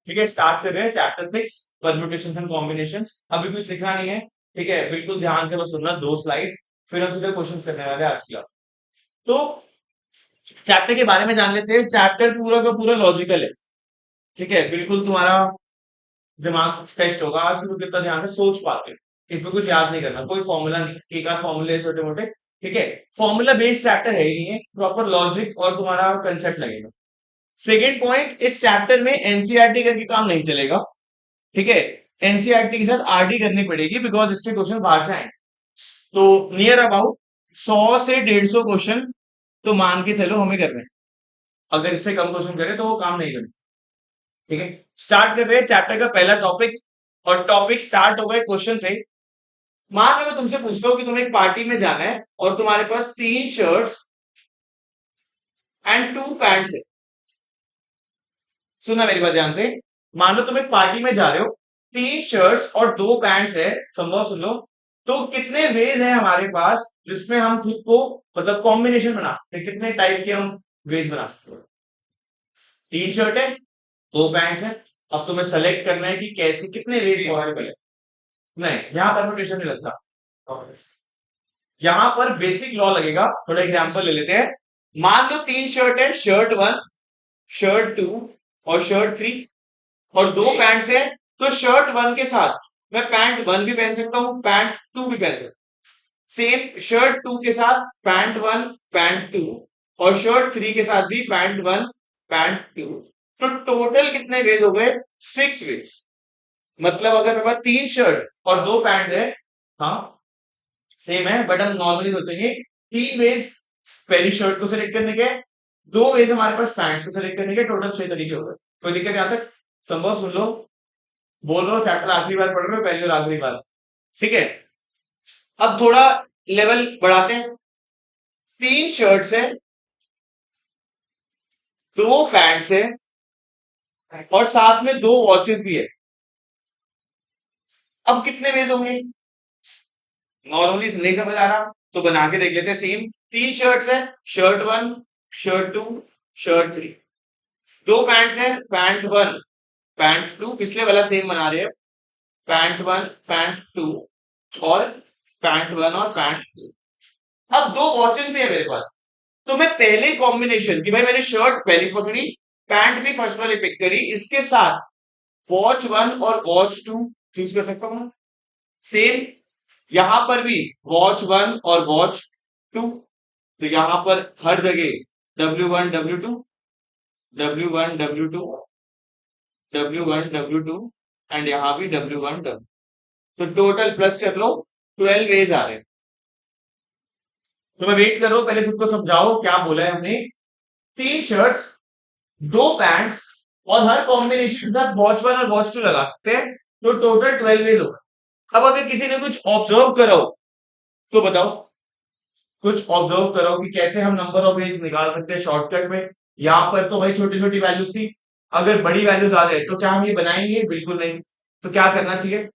ठीक है, स्टार्ट कर रहे हैं चैप्टर 6 परम्यूटेशन एंड कॉम्बिनेशन। अभी कुछ लिखना नहीं है, ठीक है, बिल्कुल ध्यान से बस सुनना, 2 स्लाइड, फिर हम सीधे क्वेश्चन करने वाले हैं आज का। तो चैप्टर के बारे में जान लेते हैं। चैप्टर पूरा का पूरा लॉजिकल है, ठीक है, बिल्कुल तुम्हारा दिमाग टेस्ट होगा आज, तुम कितना ध्यान से सोच पाते हो। इसमें कुछ याद नहीं करना, कोई फॉर्मूला नहीं, एक आध फॉर्मूले छोटे मोटे, ठीक है। फॉर्मूला बेस्ड चैप्टर है ही नहीं है, प्रॉपर लॉजिक और तुम्हारा कंसेप्ट लगेगा। सेकेंड पॉइंट, इस चैप्टर में एनसीईआरटी करके काम नहीं चलेगा, ठीक है। एनसीईआरटी के साथ आरडी करनी पड़ेगी, बिकॉज इसके क्वेश्चन बाहर से आए। तो नियर अबाउट 100 से 150 क्वेश्चन तो मान के चलो हमें करने हैं। अगर इससे कम क्वेश्चन करें तो वो काम नहीं करें, ठीक है। स्टार्ट कर रहे हैं चैप्टर का पहला टॉपिक, और टॉपिक स्टार्ट होगा एक क्वेश्चन से। मान लो मैं तुमसे पूछता हूँ कि तुम्हें एक पार्टी में जाना है और तुम्हारे पास 3 शर्ट्स एंड 2 पैंट्स है। सुना मेरी बात ध्यान से। मान लो तुम एक पार्टी में जा रहे हो, 3 शर्ट्स और 2 पैंट्स है, संभव सुन लो। तो कितने वेज है हमारे पास जिसमें हम खुद को मतलब कॉम्बिनेशन बना सकते हैं, कितने टाइप के हम वेज बना सकते हैं। 3 शर्ट है, 2 पैंट्स है, अब तुम्हें सेलेक्ट करना है कि कैसे कितने वेज पॉसिबल है। नहीं, यहाँ परम्यूटेशन नहीं लगता, यहां पर बेसिक लॉ लगेगा। थोड़ा एग्जांपल ले लेते हैं। मान लो 3 शर्ट है, शर्ट 1, शर्ट 2 और शर्ट 3, और 2 पैंट्स है। तो शर्ट 1 के साथ मैं पैंट 1 भी पहन सकता हूं, पैंट 2 भी पहन सकता हूं। सेम शर्ट 2 के साथ पैंट 1 पैंट 2, और शर्ट 3 के साथ भी पैंट 1 पैंट 2। तो टोटल कितने वेज हो गए? 6 वेज। मतलब अगर मेरे पास 3 शर्ट और 2 पैंट है, हाँ सेम है, बट हम नॉर्मली सोचेंगे 3 वेज पहली शर्ट को सिलेक्ट करने के, 2 वेज हमारे पास पैंट्स को सिलेक्ट करने के, टोटल 6 तरीके हो गए। कोई दिक्कत यहां तक? संभव सुन लो, बोल रहा हूँ चैप्टर आखिरी बार पढ़ रहे हो, पहली और आखिरी बार, ठीक है। अब थोड़ा लेवल बढ़ाते हैं। 3 शर्ट्स है, 2 पैंट्स है, और साथ में 2 वॉचेस भी है। अब कितने वेज होंगे? नॉर्मली नहीं समझ आ रहा तो बना के देख लेते हैं। सेम 3 शर्ट्स है, शर्ट 1 शर्ट 2 शर्ट 3, 2 पैंट्स है, पैंट 1 पैंट 2, पिछले वाला सेम बना रहे हैं, पैंट 1 पैंट 2 और पैंट 1 और पैंट 2। अब 2 वॉचेस भी है मेरे पास। तो मैं पहले कॉम्बिनेशन की, भाई मैंने शर्ट पहली पकड़ी, पैंट भी फर्स्ट वाली पिक करी, इसके साथ वॉच 1 और वॉच 2 चूज कर सकता हूं। सेम यहां पर भी वॉच 1 और वॉच 2। तो यहां पर हर जगह W1 W2 W1 W2 W1 W2 and यहां भी W1 W। तो टोटल प्लस कर लो, 12 वेज आ रहे हैं। तो मैं वेट कर रहा हूं, पहले खुद को समझाओ क्या बोला है हमने। 3 शर्ट्स, 2 पैंट्स, और हर कॉम्बिनेशन के साथ वॉच 1 और वॉच 2 लगा सकते हैं, तो टोटल 12 वेज होगा। अब अगर किसी ने कुछ ऑब्जर्व करा हो तो बताओ, कुछ ऑब्जर्व करो कि कैसे हम नंबर ऑफ वेज निकाल सकते हैं शॉर्टकट में। यहां पर तो भाई छोटी छोटी वैल्यूज थी, अगर बड़ी वैल्यूज आ जाए तो क्या हम ये बनाएंगे? बिल्कुल नहीं। तो क्या करना चाहिए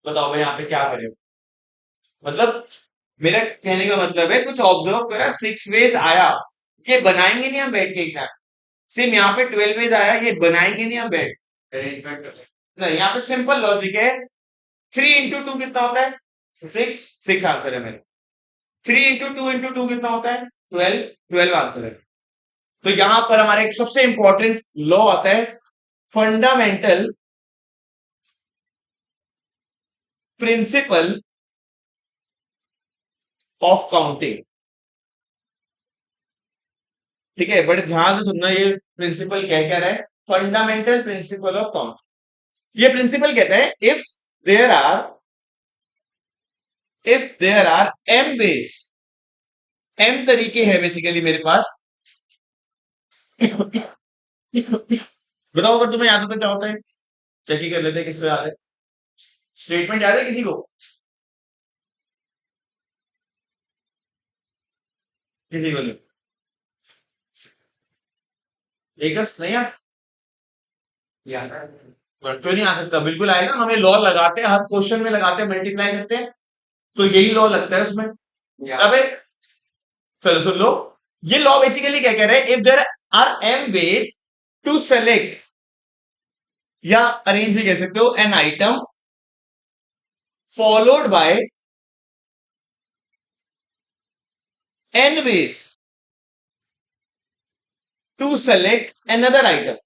बताओ, मैं यहाँ पे क्या करें? मतलब मेरा कहने का मतलब है, कुछ ऑब्जर्व करा, 6 वेज आया, ये बनाएंगे नहीं हम बैठ के एग्जाम। सेम यहाँ पे 12 वेज आया, ये बनाएंगे नहीं हम बैठ अरेंजमेंट नहीं। यहाँ पे सिंपल लॉजिक है, 3 into 2 कितना होता है? 6 आंसर है मेरे। 3 into 2 कितना होता है? 12 आंसर है। तो यहां पर हमारे एक सबसे इंपॉर्टेंट लॉ आता है, फंडामेंटल प्रिंसिपल ऑफ काउंटिंग। ठीक है, बड़े ध्यान से सुनना, ये प्रिंसिपल कह रहा है, फंडामेंटल प्रिंसिपल ऑफ काउंटिंग। ये प्रिंसिपल कहता है, there are if there are M ways, M तरीके हैं बेसिकली मेरे पास। बताओ अगर तुम्हें याद होता क्या होता है, चेक ही कर लेते हैं किसको याद है। स्टेटमेंट याद है किसी को? किसी को नहीं? एकस नहीं यार, याद है? क्यों नहीं आ सकता? बिल्कुल आएगा, हमें लॉ लगाते हैं, हर क्वेश्चन में लगाते हैं, मल्टीप्लाई करते हैं, तो यही लॉ लगता है उसमें। अबे चलो सुन लो, ये लॉ बेसिकली क्या कह रहा है, if there are M ways to select या अरेंज भी कह सकते हो, N item followed by N ways to select another item.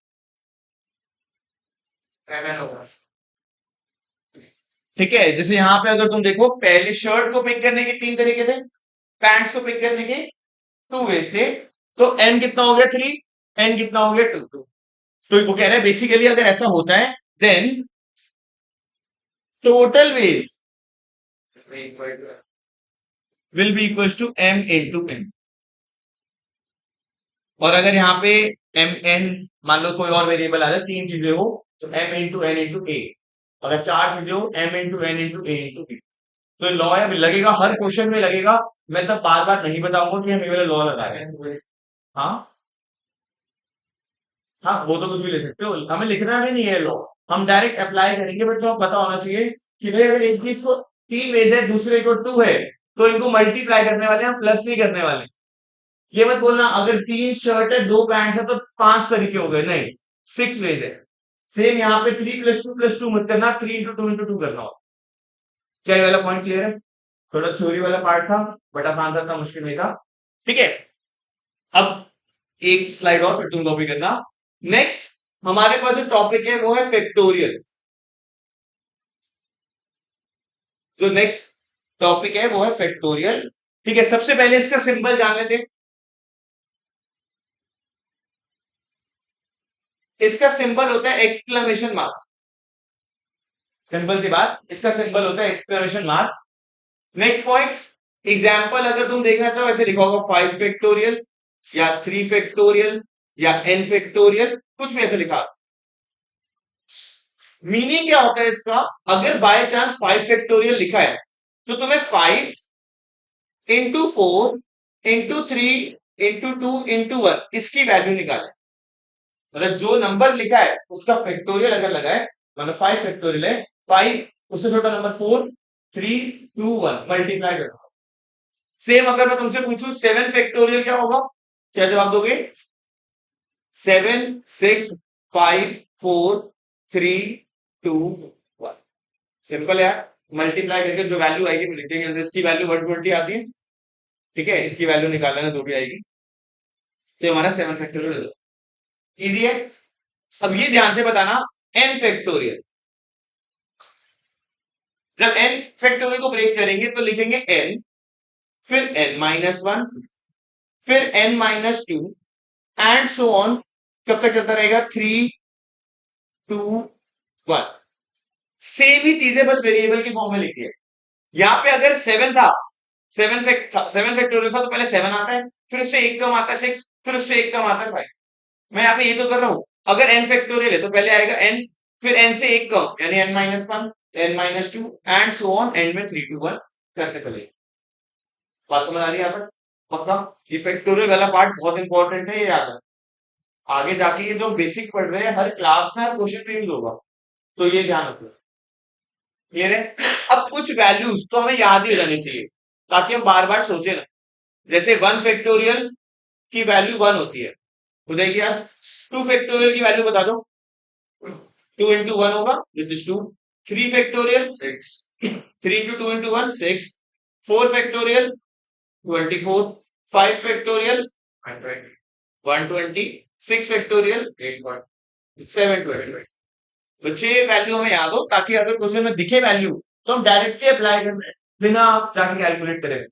ठीक है, जैसे यहां पे अगर तुम देखो, पहले शर्ट को पिक करने के 3 तरीके थे, पैंट्स को पिक करने के 2 वेज थे। तो एन कितना हो गया 3, एन कितना हो गया 2। तो वो कह रहे हैं बेसिकली अगर ऐसा होता है then total ways will be equal to M into N. और अगर यहाँ पे एम एन मान लो कोई और वेरिएबल आ जाए, 3 चीजें हो, तो एम इंटू एन इंटू ए। अगर 4 चीजें हो, एम इंटू एन इंटू ए इंटू बी। तो लॉ है लगेगा, हर क्वेश्चन में लगेगा। मैं तब बार बार नहीं बताऊंगा कि हम ये वाला लॉ लगा रहे हैं। हाँ हाँ, वो तो कुछ भी ले सकते हो, हमें लिखना भी नहीं है लॉ, हम डायरेक्ट अप्लाई करेंगे। बट जो पता होना चाहिए कि भाई अगर एक चीज को 3 वेज है, दूसरे को 2 है, तो इनको मल्टीप्लाई करने वाले हैं, प्लस नहीं करने वाले। ये मत बोलना अगर 3 शर्ट है 2 पैंट है तो 5 तरीके हो गए, नहीं, 6 वेज है। सेम यहाँ पे 3 + 2 मत करना, 3 × 2 × 2 करना हो। क्या ये वाला पॉइंट क्लियर है? थोड़ा थ्योरी वाला पार्ट था, बट आसान था, मुश्किल नहीं था। ठीक है, अब एक स्लाइड और फिर तुम कॉपी करना। नेक्स्ट हमारे पास जो टॉपिक है वो है फैक्टोरियल। जो नेक्स्ट टॉपिक है वो है फैक्टोरियल। ठीक है, सबसे पहले इसका सिंबल जान लेते हैं। इसका सिंबल होता है एक्सक्लेमेशन मार्क। सिंपल सी बात, इसका सिंबल होता है exclamation mark. Next point, example अगर तुम देखना चाहो ऐसे लिखा होगा 5 फैक्टोरियल या 3 फैक्टोरियल या n फैक्टोरियल, कुछ भी ऐसे लिखा। मीनिंग क्या होता है इसका? अगर बाय चांस 5 फैक्टोरियल लिखा है तो तुम्हें 5 इंटू 4 इंटू 3 इंटू 2 इंटू 1 इसकी वैल्यू निकाले। मतलब जो नंबर लिखा है उसका फैक्टोरियल अगर लगा है, मतलब 5 फैक्टोरियल है, 5 उससे छोटा नंबर 4 3 2 1 मल्टीप्लाई करो। सेम अगर मैं तुमसे पूछूं 7 फैक्टोरियल क्या होगा, क्या जवाब दोगे? 7 6 5 4 3 2 1। सिंपल है, मल्टीप्लाई करके जो वैल्यू आएगी वो लिख देंगे। इसकी वैल्यू 120 आती है, ठीक है, इसकी वैल्यू निकाल लेना जो भी आएगी, तो हमारा 7 फैक्टोरियल इजी है। अब ये ध्यान से बताना, n फैक्टोरियल, जब n फैक्टोरियल को ब्रेक करेंगे तो लिखेंगे n, फिर n-1, फिर n-2 एंड सो ऑन। कब तक चलता रहेगा? 3 2 1। सेम ही चीजें बस वेरिएबल की फॉर्म में लिखी है। यहां पे अगर 7 था, 7 फैक्टोरियल था, तो पहले 7 आता है, फिर उससे एक कम आता है 6, फिर उससे एक कम आता है 5। मैं यहाँ पे ये तो कर रहा हूं। अगर n फैक्टोरियल है तो पहले आएगा n, फिर n से एक कम यानी n-1 n-2 and so on, and में 3 2 1 करते चले। बात समझ आ रही है यहाँ पर? पक्का ये फैक्टोरियल वाला पार्ट बहुत इंपॉर्टेंट है, ये याद है। आगे जाके ये जो बेसिक पढ़ रहे हैं हर क्लास में हर क्वेश्चन पे यूज होगा, तो ये ध्यान रखो। ये रे, अब कुछ वैल्यूज तो हमें याद ही रहनी चाहिए ताकि हम बार बार सोचे ना। जैसे 1 फैक्टोरियल की वैल्यू 1 होती है, हो जाएगी यार। 2 फैक्टोरियल की वैल्यू बता दो, 2 इंटू 1 होगा which is 2। 3 factorial 6, 3 into 2 into 1 6। 4 factorial 24। 5 factorial 120। 6 factorial 720। तो 6 वैल्यू हमें याद हो ताकि अगर क्वेश्चन में दिखे वैल्यू तो हम डायरेक्टली अप्लाई कर बिना जाके कैलकुलेट करें,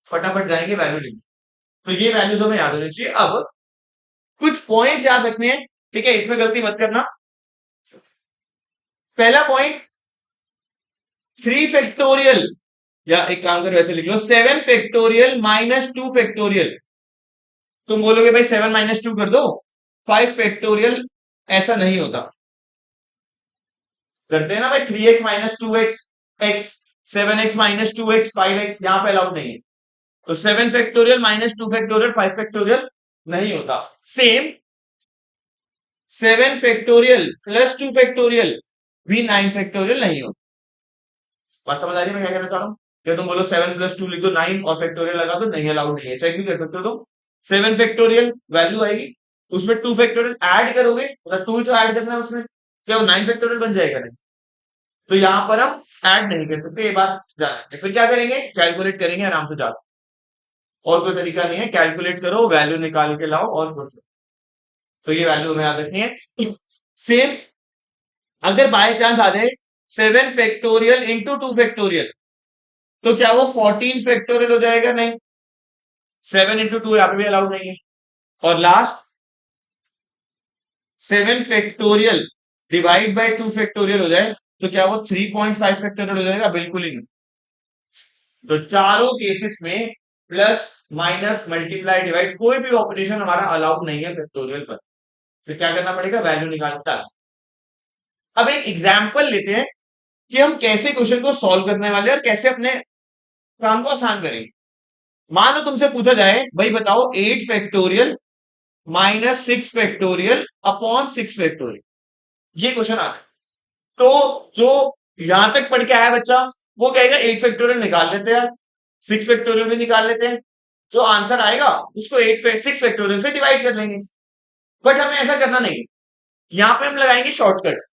फटाफट जाएंगे वैल्यू लिखेंगे। तो ये वैल्यूज हमें याद होनी चाहिए। अब कुछ पॉइंट्स याद रखने हैं, ठीक है, इसमें गलती मत करना। पहला पॉइंट, 3 फैक्टोरियल, या एक काम करो ऐसे लिख लो 7 फैक्टोरियल -2 फैक्टोरियल। तुम बोलोगे भाई 7 -2 कर दो, 5 फैक्टोरियल, ऐसा नहीं होता। करते हैं ना भाई, 3x - 2x x, 7x - 2x 5x, यहां पे अलाउड नहीं है। तो 7 फैक्टोरियल -2 फैक्टोरियल 5 फैक्टोरियल नहीं होता। सेम 7 फैक्टोरियल +2 फैक्टोरियल भी 9 फैक्टोरियल नहीं होता। बात समझ आ रही है मैं क्या कहना चाह रहा हूं? क्या तुम बोलो 7 + 2 लिख दो 9 और फैक्टोरियल लगा दो, नहीं, अलाउड नहीं है, चेक भी कर सकते हो तुम। 7 फैक्टोरियल वैल्यू आएगी, उसमें 2 फैक्टोरियल ऐड करोगे, मतलब 2 तो ऐड करना है उसमें, क्या वो 9 फैक्टोरियल बन जाएगा? नहीं। तो यहां पर हम ऐड नहीं कर सकते, ये बात ध्यान रखें। फिर क्या करेंगे? कैलकुलेट करेंगे आराम से जाकर। और कोई तरीका नहीं है, कैलकुलेट करो, वैल्यू निकाल के लाओ और कुछ। तो ये वैल्यू हमें याद रखनी है। सेम अगर बाय चांस आ जाए 7 फैक्टोरियल इंटू 2 फैक्टोरियल, तो क्या वो 14 फैक्टोरियल हो जाएगा? नहीं, 7 इंटू 2 यहाँ पे भी अलाउड नहीं है। और last 7 factorial divide by 2 factorial हो जाए, तो क्या वो 3.5 फैक्टोरियल हो जाएगा? बिल्कुल ही नहीं। तो चारों केसेस में प्लस माइनस मल्टीप्लाई डिवाइड कोई भी ऑपरेशन हमारा अलाउड नहीं है फैक्टोरियल पर। फिर क्या करना पड़ेगा? वैल्यू निकालता है। अब एक एग्जाम्पल लेते हैं कि हम कैसे क्वेश्चन को सॉल्व करने वाले हैं और कैसे अपने काम को आसान करेंगे। मान लो तुमसे पूछा जाए, भाई बताओ 8 factorial minus 6 factorial upon 6 factorial, ये क्वेश्चन आता है। तो जो यहां तक पढ़ के आया बच्चा, वो कहेगा 8 फैक्टोरियल निकाल लेते हैं, 6 फैक्टोरियल भी निकाल लेते हैं, जो आंसर आएगा उसको 6 फैक्टोरियल से डिवाइड कर लेंगे। बट हमें ऐसा करना नहीं है, यहां पे हम लगाएंगे शॉर्टकट।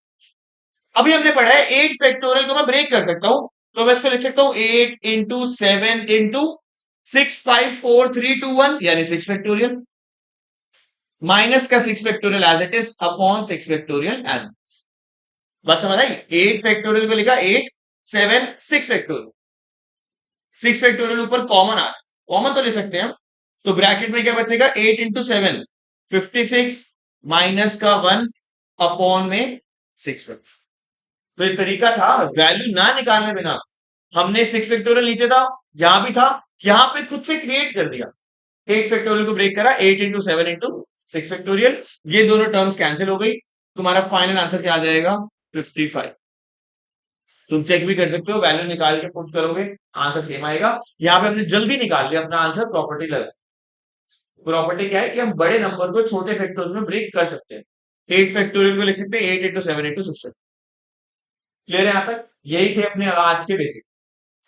अभी हमने पढ़ा है 8 फैक्टोरियल को मैं ब्रेक कर सकता हूं, तो मैं इसको लिख सकता हूं 8 इंटू 7 इंटू 6, 5, 4, 3, 2, 1, यानी 6 फैक्टोरियल, माइनस का 6 factorial as it is upon 6 factorial as. बात समझ आई? 8 फैक्टोरियल को लिखा 8, 7, 6 फैक्टोरियल, 6 फैक्टोरियल ऊपर कॉमन आ, कॉमन तो ले सकते हैं हम। तो ब्रैकेट में क्या बचेगा? 8 इंटू 7 56 माइनस का 1 अपॉन में 6 फैक्टोरियल। तो ये तरीका था वैल्यू ना निकालने बिना, हमने 6 फैक्टोरियल नीचे था, यहां भी था, यहां पे खुद से क्रिएट कर दिया। 8 फैक्टोरियल को ब्रेक करा, 8 इंटू 7 इंटू 6 फैक्टोरियल, ये दोनों टर्म्स कैंसिल हो गई। तुम्हारा फाइनल आंसर क्या आ जाएगा? 55। तुम चेक भी कर सकते हो, वैल्यू निकाल के पुट करोगे आंसर सेम आएगा। यहां पे हमने जल्दी निकाल लिया अपना आंसर, प्रॉपर्टी लगा। प्रॉपर्टी क्या है कि हम बड़े नंबर को छोटे फैक्टोरियल में ब्रेक कर सकते हैं। 8 फैक्टोरियल को लिख सकते हैं 8 इंटू 7 इंटू 6। क्लियर है यहां तक? यही थे अपने आज के बेसिक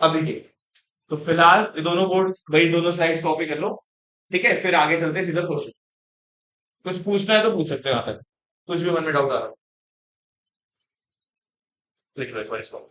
अभी के। तो फिलहाल ये दोनों बोर्ड वही दोनों स्लाइड्स कॉपी कर लो, ठीक है? फिर आगे चलते हैं सीधा क्वेश्चन। कुछ पूछना है तो पूछ सकते हो यहां तक, कुछ भी मन में डाउट आ रहा है लिख लो एक बार इसको।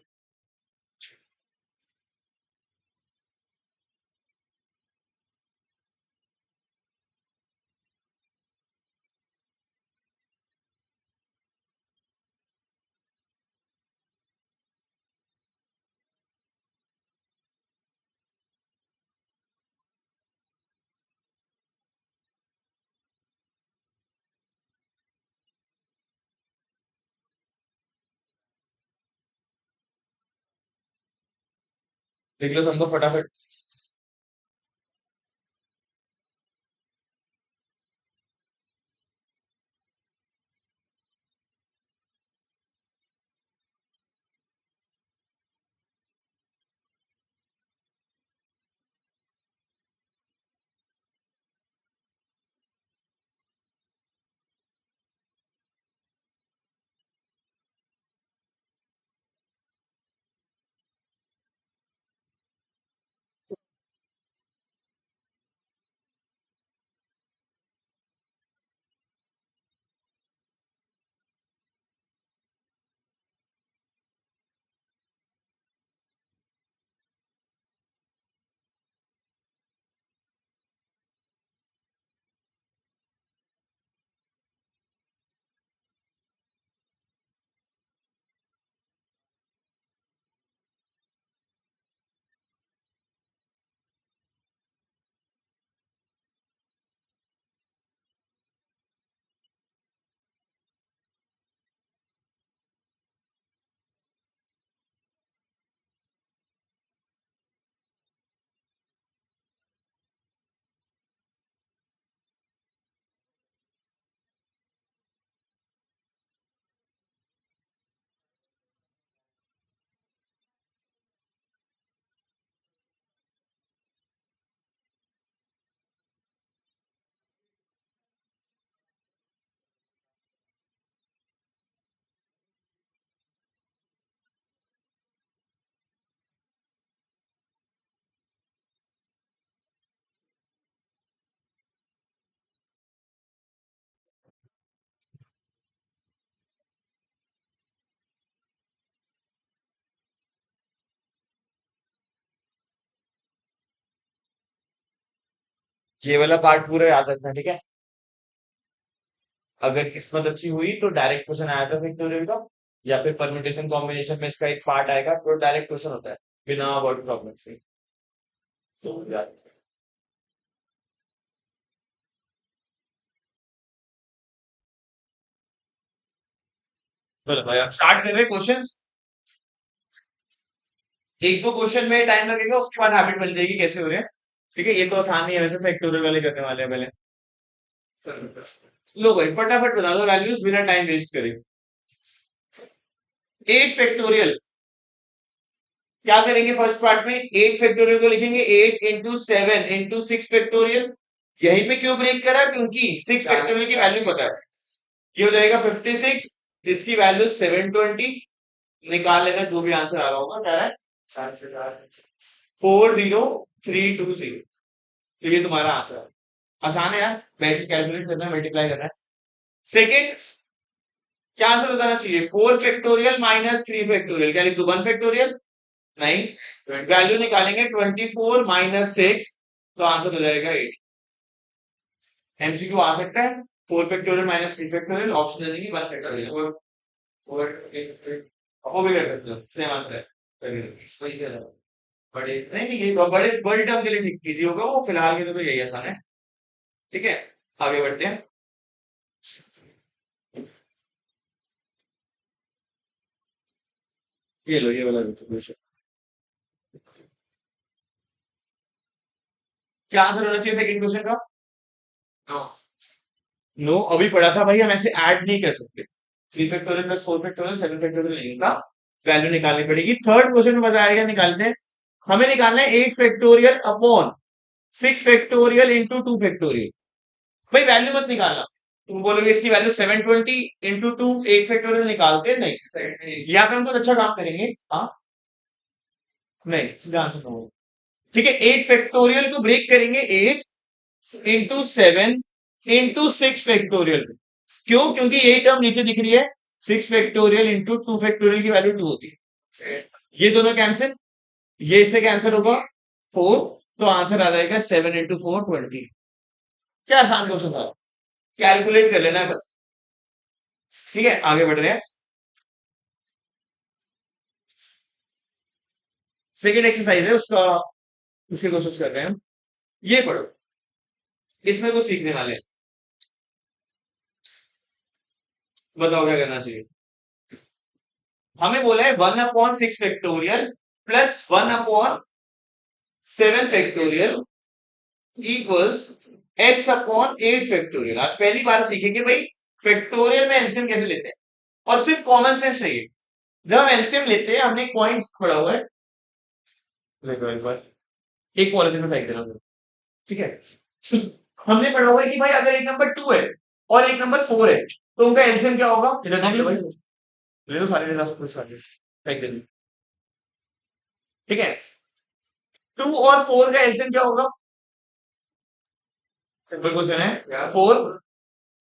लिख लो तुमको फटाफट। ये वाला पार्ट पूरा याद रखना, ठीक है। अगर किस्मत अच्छी हुई तो डायरेक्ट क्वेश्चन आया था फैक्टोरियल का, या फिर परम्यूटेशन कॉम्बिनेशन में इसका एक पार्ट आएगा तो डायरेक्ट क्वेश्चन होता है बिना वर्ड प्रॉब्लम से। तो याद, चलो भाई अब स्टार्ट कर रहे हैं क्वेश्चन। एक दो क्वेश्चन में टाइम लगेगा, उसके बाद हैबिट बन जाएगी कैसे हो रहे हैं। ठीक है, ये तो आसान ही है वैसे, फैक्टोरियल वाले करने वाले हैं पहले। लो भाई फटाफट बता दो वैल्यूज बिना टाइम वेस्ट करे। 8 फैक्टोरियल, क्या करेंगे फर्स्ट पार्ट में? 8 फैक्टोरियल को लिखेंगे 8 into 7 into 6 फैक्टोरियल। यहीं पे क्यों ब्रेक करा? क्योंकि 6 फैक्टोरियल की वैल्यू पता है। ये हो जाएगा 56, इसकी वैल्यू 720। निकाल लेना जो भी आंसर आ रहा होगा, क्या है 40320। तो ये तुम्हारा आंसर है। आसान है यार, बैठ कैलकुलेट करना है, मल्टीप्लाई करना है। सेकेंड, क्या आंसर बताना चाहिए? 4 फैक्टोरियल -3 फैक्टोरियल, क्या लिख दो 1 फैक्टोरियल? नहीं, वैल्यू निकालेंगे 24 - 6, तो आंसर हो जाएगा 8। एमसीक्यू आ सकता है। 4 फैक्टोरियल -3 फैक्टोरियल, ऑप्शन देंगे 1 फैक्टोरियल। वो भी कर सकते हो, सेम आंसर है। वही है। बड़े नहीं नहीं, ये बड़े बड़े टर्म के लिए ठीक इजी होगा, वो फिलहाल के लिए तो यही आसान है। ठीक है, आगे बढ़ते हैं। ये लो, ये वाला क्वेश्चन। क्या आंसर होना चाहिए सेकंड क्वेश्चन का? नो, अभी पढ़ा था भाई, हम ऐसे ऐड नहीं कर सकते। 3 फैक्टोरियल + 4 फैक्टोरियल 7 फैक्टोरियल नहीं होगा, वैल्यू निकालनी पड़ेगी। थर्ड क्वेश्चन में मजा आएगा, निकालते हैं। हमें निकालना है 8 factorial upon 6 factorial into 2 factorial. भाई वैल्यू मत निकालना, तुम बोलोगे इसकी वैल्यू 720 into 2 8 फैक्टोरियल निकालते हैं, नहीं यहाँ पे हम कुछ अच्छा काम करेंगे। हाँ, नहीं सीधा आंसर तो ठीक है। 8 फैक्टोरियल को ब्रेक करेंगे 8 into 7 into 6 फैक्टोरियल। क्यों? क्योंकि यही टर्म नीचे दिख रही है, 6 फैक्टोरियल into 2 फैक्टोरियल की वैल्यू 2 होती है। ये दोनों कैंसिल, ये इससे कैंसिल होगा 4, तो आंसर आ जाएगा 7 into 4 20। क्या आसान क्वेश्चन था, कैलकुलेट कर लेना है बस। ठीक है, आगे बढ़ रहे हैं। सेकेंड एक्सरसाइज है उसका, उसकी कोशिश कर रहे हैं हम। ये पढ़ो, इसमें कुछ सीखने वाले हैं। बताओ क्या करना चाहिए। हमें बोला है 1/6 factorial +1/7 factorial equals x/8 factorial. आज पहली बार सीखेंगे भाई फैक्टोरियल में एलसीएम कैसे लेते हैं, और सिर्फ कॉमन सेंस चाहिए। जब हम एलसीएम लेते हैं, हमने एक पॉइंट पढ़ा हुआ है, देखो एक बार, एक पॉलिथीन में फेंक देना। ठीक है, हमने पढ़ा हुआ है कि भाई अगर एक नंबर 2 है और एक नंबर 4 है, तो उनका एलसीएम क्या होगा? इधर देख लो भाई, ले लो सारे, सारे फेंक देना। ठीक है, 2 और 4 का एलसीएम क्या होगा? सिंपल क्वेश्चन है, 4।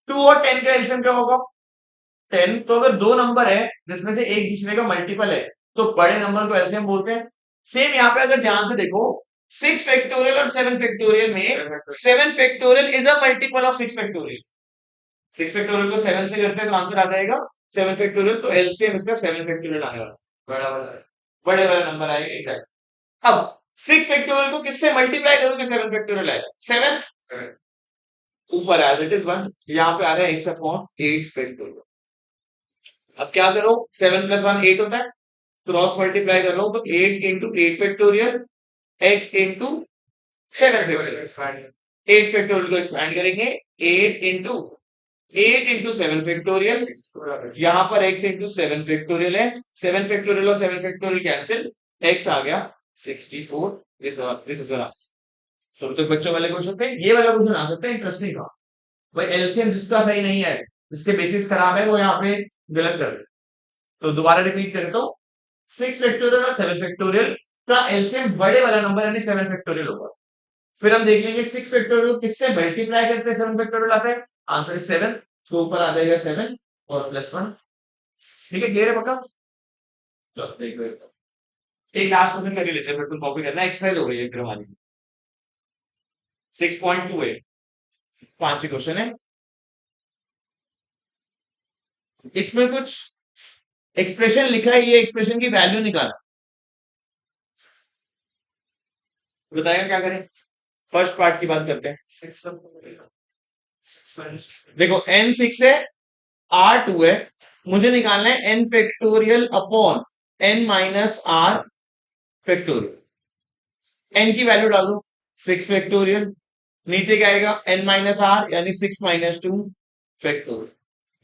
2 और 10 का एलसीएम क्या होगा? 10। तो अगर दो नंबर है जिसमें से एक दूसरे का मल्टीपल है, तो बड़े नंबर को एलसीएम बोलते हैं। सेम यहाँ पे अगर ध्यान से देखो, 6 फैक्टोरियल और 7 फैक्टोरियल में 7 factorial is a multiple of 6 factorial. 6 factorial को 7 से करते हैं तो आंसर आ जाएगा 7 फैक्टोरियल, तो एलसीएम इसका 7 फैक्टोरियल आने वाला, बड़ा वाला, बड़े वाला नंबर आएगा एग्जैक्ट। अब 6 फैक्टोरियल को किससे मल्टीप्लाई करोगे 7 फैक्टोरियल आएगा? 7 ऊपर एज इट इज 1, यहाँ पे आ रहा है x/8 फैक्टोरियल। अब क्या करो, 7 + 1 8 होता है, क्रॉस मल्टीप्लाई कर रहा हूं तो 8 into 8 factorial x into 7 factorial. 8 factorial को एक्सपैंड करेंगे, 8 into 7 फैक्टोरियल, यहां पर x into 7 फैक्टोरियल है, 7 फैक्टोरियल और 7 फैक्टोरियल कैंसिल, x आ गया 64। दिस इज तो बच्चों वाले क्वेश्चन थे, ये वाला क्वेश्चन आ सकता है इंटरेस्टिंग था। भाई एलसीएम जिसका सही नहीं है, जिसके बेसिस खराब है, वो यहाँ पे गलत कर दे। तो दोबारा रिपीट करता हूं, 6 फैक्टोरियल और 7 फैक्टोरियल का एलसीएम बड़े वाला नंबर यानी 7 फैक्टोरियल होगा। फिर हम देख लेंगे 6 फैक्टोरियल को किससे मल्टीप्लाई करते हैं 7 फैक्टोरियल आता है, आंसर इज 7, तो ऊपर आ जाएगा 7 और +1। ठीक है, क्लियर है पक्का? चलो देखो एक लास्ट क्वेश्चन कर ही लेते हैं, फिर तुम कॉपी करना, एक्सरसाइज हो गई है फिर हमारी। 6.28 5 क्वेश्चन है। इसमें कुछ एक्सप्रेशन लिखा है, ये एक्सप्रेशन की वैल्यू निकाला, बताएगा क्या करें। फर्स्ट पार्ट की बात करते हैं। देखो n 6 है, r 2 है, मुझे निकालना है n factorial upon n minus r factorial. n की वैल्यू डाल दो 6 फैक्टोरियल, नीचे क्या आएगा n माइनस r यानी 6 माइनस 2 फैक्टोरियल।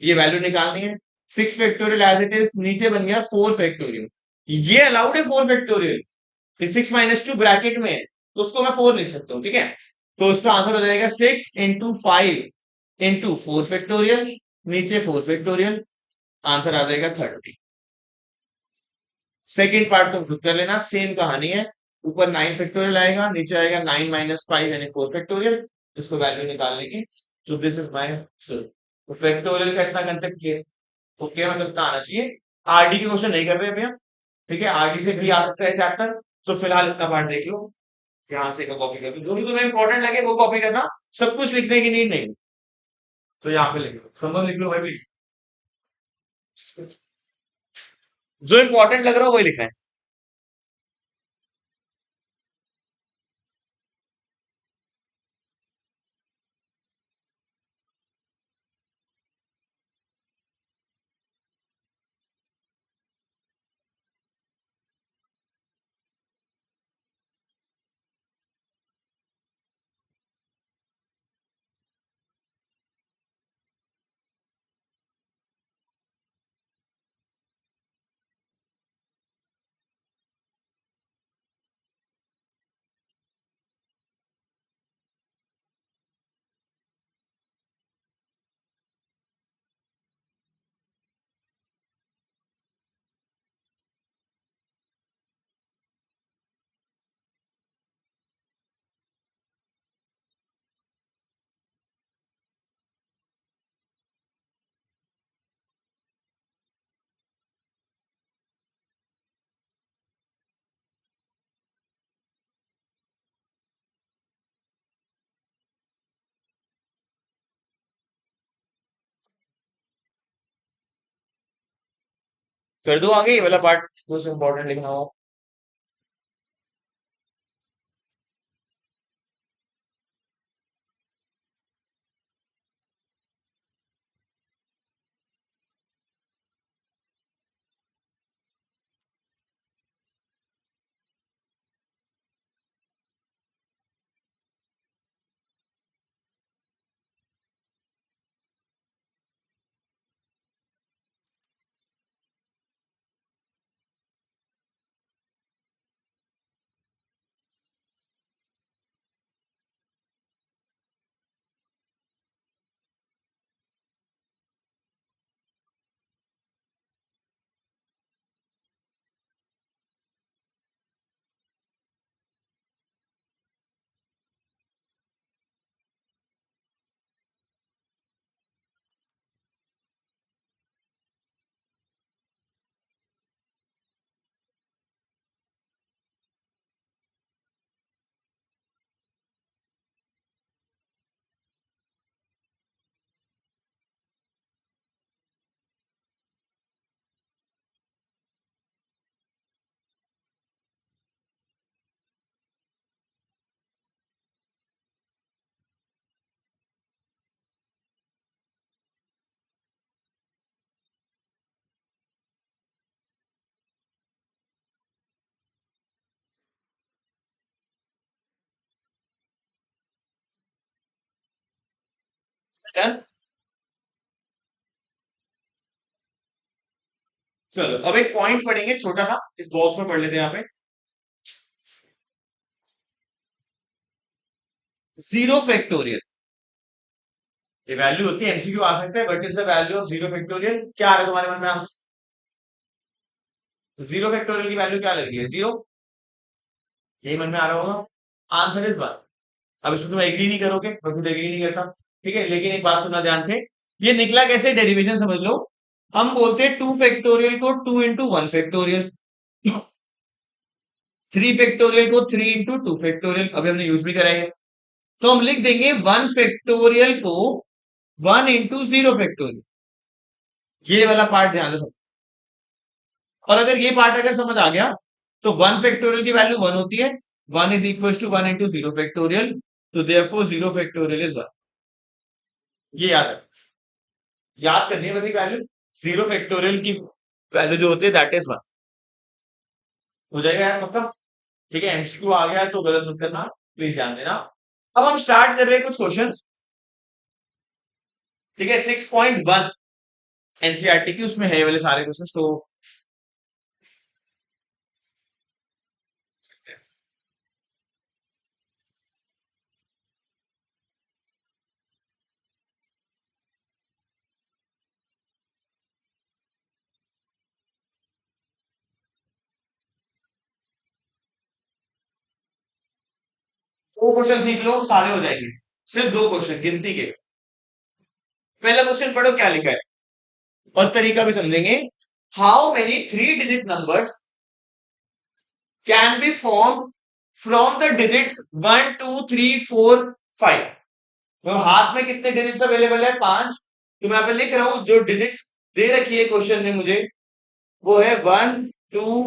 ये वैल्यू निकालनी है। 6 फैक्टोरियल एज इट इज, नीचे बन गया 4 फैक्टोरियल। ये अलाउड है 4 फैक्टोरियल, 6 - 2 ब्रैकेट में है तो उसको मैं 4 लिख सकता हूं, ठीक है। तो इसका आंसर हो जाएगा 6 × 5 × 4 फैक्टोरियल, नीचे 4 फैक्टोरियल, आंसर आ जाएगा 30। सेकेंड पार्ट तुम खुद कर लेना, सेम कहानी है। ऊपर 9 फैक्टोरियल आएगा, नीचे आएगा 9 - 5 यानी 4 फैक्टोरियल, इसको वैल्यू निकालने की। तो दिस इज माय फैक्टोरियल का इतना कंसेप्ट किया, तो क्या मतलब इतना आना चाहिए। आरडी के क्वेश्चन नहीं कर रहे अभी हम, ठीक है, आरडी से भी आ सकता है चैप्टर, तो फिलहाल इतना पार्ट देख लो, यहाँ से कॉपी कर लो, जो भी तुम्हें इंपॉर्टेंट लगे वो कॉपी करना, सब कुछ लिखने की नीड नहीं। तो यहाँ पे लिख लो, संभव लिख लो भाई प्लीज, जो इंपॉर्टेंट लग रहा हो वही लिखना है। कर दो आगे, ये वाला पार्ट कुछ इंपॉर्टेंट लिखना हो। डन। चलो अब एक पॉइंट पढ़ेंगे छोटा सा, इस बॉक्स में पढ़ लेते हैं यहाँ पे। जीरो फैक्टोरियल, ये वैल्यू होती है, एमसीक्यू आ सकता है, what is the value of zero factorial, क्या आ रहा है तुम्हारे मन में आंसर। जीरो फैक्टोरियल की वैल्यू क्या लग रही है, जीरो, यही मन में आ रहा होगा। आंसर इस बार, अब इसमें तुम एग्री नहीं करोगे, मैं खुद एग्री नहीं करता, ठीक है, लेकिन एक बात सुनना ध्यान से, ये निकला कैसे, डेरिवेशन समझ लो। हम बोलते हैं 2 फैक्टोरियल को 2 × 1 फैक्टोरियल, 3 फैक्टोरियल को 3 × 2 फैक्टोरियल, अभी हमने यूज भी कराई है। तो हम लिख देंगे 1 फैक्टोरियल को 1 into 0 फैक्टोरियल। ये वाला पार्ट ध्यान से। और अगर ये पार्ट अगर समझ आ गया तो 1 फैक्टोरियल की वैल्यू 1 होती है। 1 is equals to 1 into 0 factorial. तो देयरफॉर 0 फैक्टोरियल इज 1। ये याद है, याद करनी है बस एक वैल्यू। 0 फैक्टोरियल की वैल्यू जो होती है दैट इज 1। हो जाएगा यार मतलब। ठीक है, एमसीक्यू आ गया तो गलत मत करना, प्लीज ध्यान देना। अब हम स्टार्ट कर रहे हैं कुछ क्वेश्चंस। ठीक है, 6.1 एनसीईआरटी की, उसमें है वाले सारे क्वेश्चंस। तो दो क्वेश्चन सीख लो, सारे हो जाएंगे। सिर्फ दो क्वेश्चन गिनती के। पहला क्वेश्चन पढ़ो क्या लिखा है और तरीका भी समझेंगे। How many 3 digit numbers can be form from the digits 1 2 3 4 5। तो हाथ में कितने डिजिट्स अवेलेबल है? 5। तो मैं यहाँ पे लिख रहा हूं जो डिजिट्स दे रखी है क्वेश्चन में मुझे, वो है 1 2